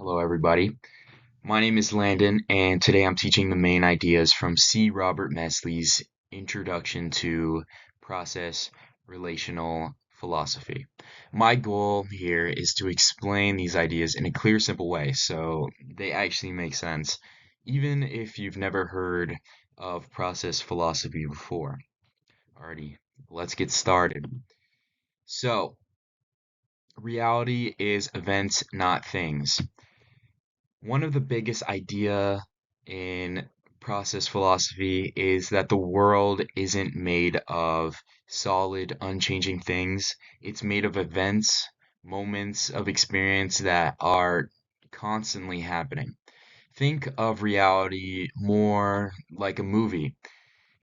Hello, everybody. My name is Landon, and today I'm teaching the main ideas from C. Robert Mesle's Introduction to Process-Relational Philosophy. My goal here is to explain these ideas in a clear, simple way so they actually make sense, even if you've never heard of process philosophy before. Alrighty, let's get started. So, reality is events, not things. One of the biggest idea in process philosophy is that the world isn't made of solid, unchanging things. It's made of events, moments of experience that are constantly happening. Think of reality more like a movie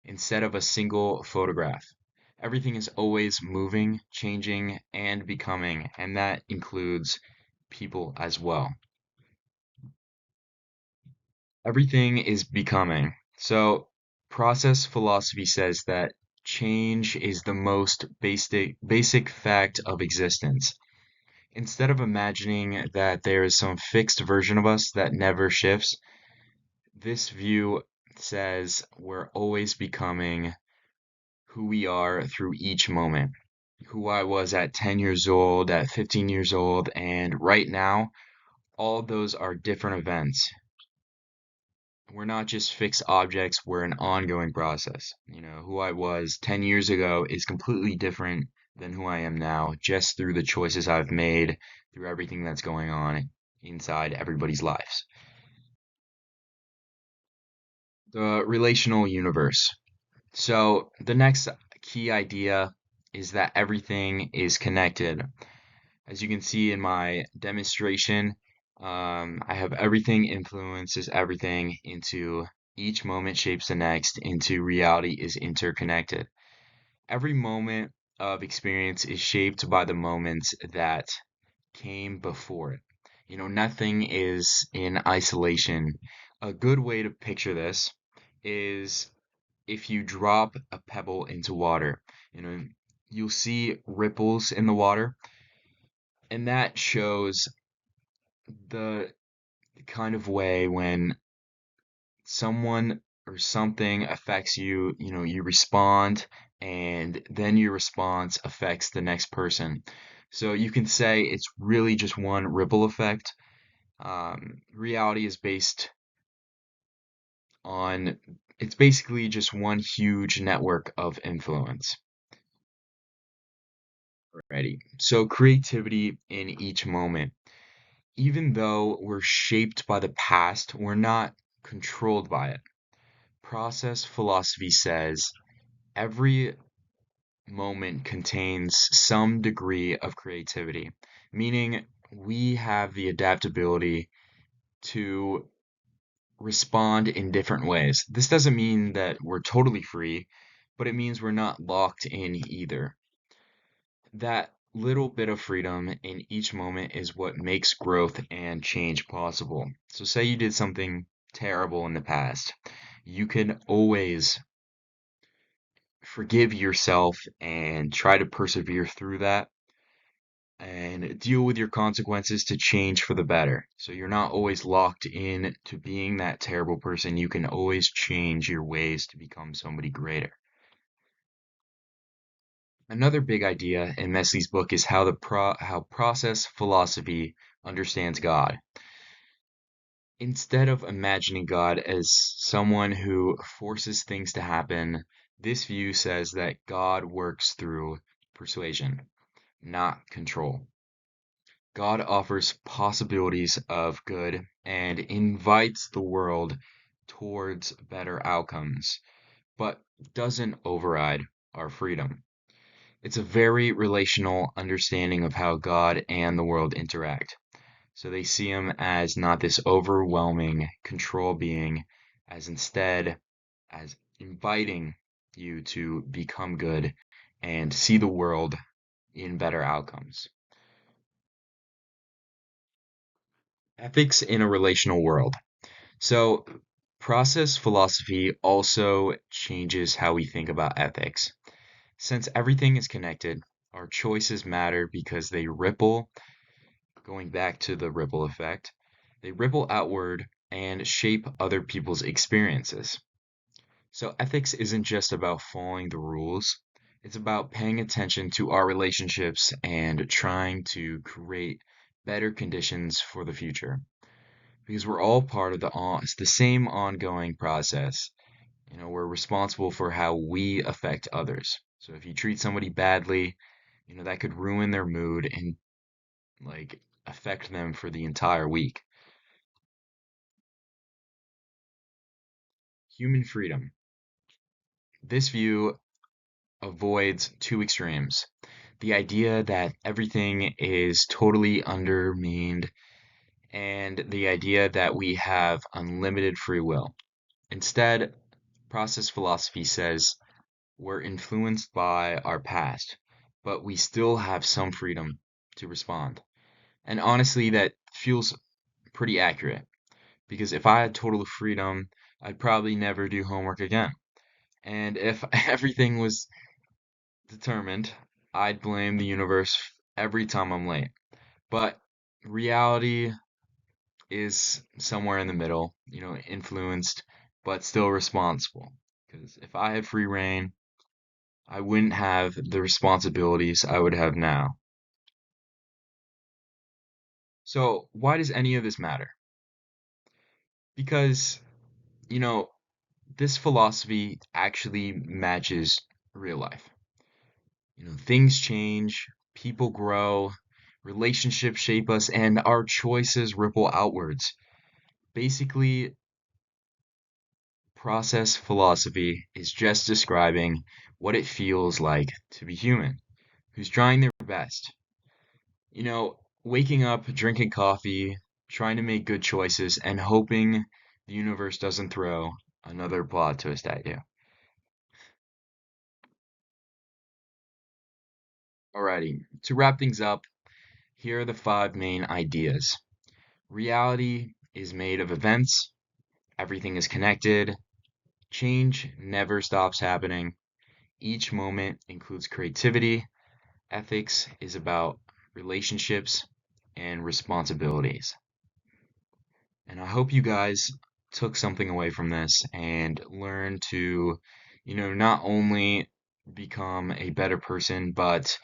instead of a single photograph. Everything is always moving, changing, and becoming, and that includes people as well. Everything is becoming. So, process philosophy says that change is the most basic fact of existence. Instead of imagining that there is some fixed version of us that never shifts, this view says we're always becoming who we are through each moment. Who I was at 10 years old, at 15 years old, and right now, all those are different events. We're not just fixed objects, we're an ongoing process. Who I was 10 years ago is completely different than who I am now, just through the choices I've made, through everything that's going on inside everybody's lives. The relational universe. So, the next key idea is that everything is connected. As you can see in my demonstration, I have everything influences everything into each moment shapes the next into reality is interconnected. Every moment of experience is shaped by the moments that came before it. Nothing is in isolation. A good way to picture this is if you drop a pebble into water, you know, you'll see ripples in the water, and that shows the kind of way when someone or something affects you, you respond, and then your response affects the next person. So you can say it's really just one ripple effect. Reality is based on, it's basically just one huge network of influence. Ready? So creativity in each moment. Even though we're shaped by the past, we're not controlled by it. Process philosophy says every moment contains some degree of creativity, meaning we have the adaptability to respond in different ways. This doesn't mean that we're totally free, but it means we're not locked in either. That little bit of freedom in each moment is what makes growth and change possible. So, say you did something terrible in the past, you can always forgive yourself and try to persevere through that and deal with your consequences to change for the better. So you're not always locked in to being that terrible person. You can always change your ways to become somebody greater. Another big idea in Mesle's book is how process philosophy understands God. Instead of imagining God as someone who forces things to happen, this view says that God works through persuasion, not control. God offers possibilities of good and invites the world towards better outcomes, but doesn't override our freedom. It's a very relational understanding of how God and the world interact. So they see him as not this overwhelming control being, as instead as inviting you to become good and see the world in better outcomes. Ethics in a relational world. So, process philosophy also changes how we think about ethics. Since everything is connected, our choices matter because they ripple, going back to the ripple effect. They ripple outward and shape other people's experiences. So ethics isn't just about following the rules. It's about paying attention to our relationships and trying to create better conditions for the future. Because we're all part of it's the same ongoing process. We're responsible for how we affect others. So if you treat somebody badly, that could ruin their mood and like affect them for the entire week. Human freedom. This view avoids two extremes. The idea that everything is totally undermined and the idea that we have unlimited free will. Instead, process philosophy says we're influenced by our past, but we still have some freedom to respond. And honestly, that feels pretty accurate because if I had total freedom, I'd probably never do homework again. And if everything was determined, I'd blame the universe every time I'm late. But reality is somewhere in the middle, influenced but still responsible. Because if I had free reign, I wouldn't have the responsibilities I would have now. So, why does any of this matter? Because, you know, this philosophy actually matches real life. Things change, people grow, relationships shape us, and our choices ripple outwards. Basically, process philosophy is just describing what it feels like to be human, who's trying their best. Waking up, drinking coffee, trying to make good choices, and hoping the universe doesn't throw another plot twist at you. Alrighty, to wrap things up, here are the five main ideas. Reality is made of events, everything is connected, change never stops happening, each moment includes creativity, ethics is about relationships and responsibilities. And I hope you guys took something away from this and learned to, not only become a better person, but,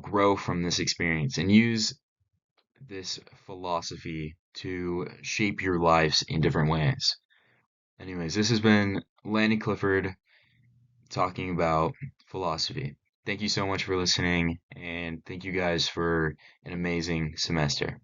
grow from this experience and use this philosophy to shape your lives in different ways. Anyways, this has been Lanny Clifford talking about philosophy. Thank you so much for listening, and thank you guys for an amazing semester.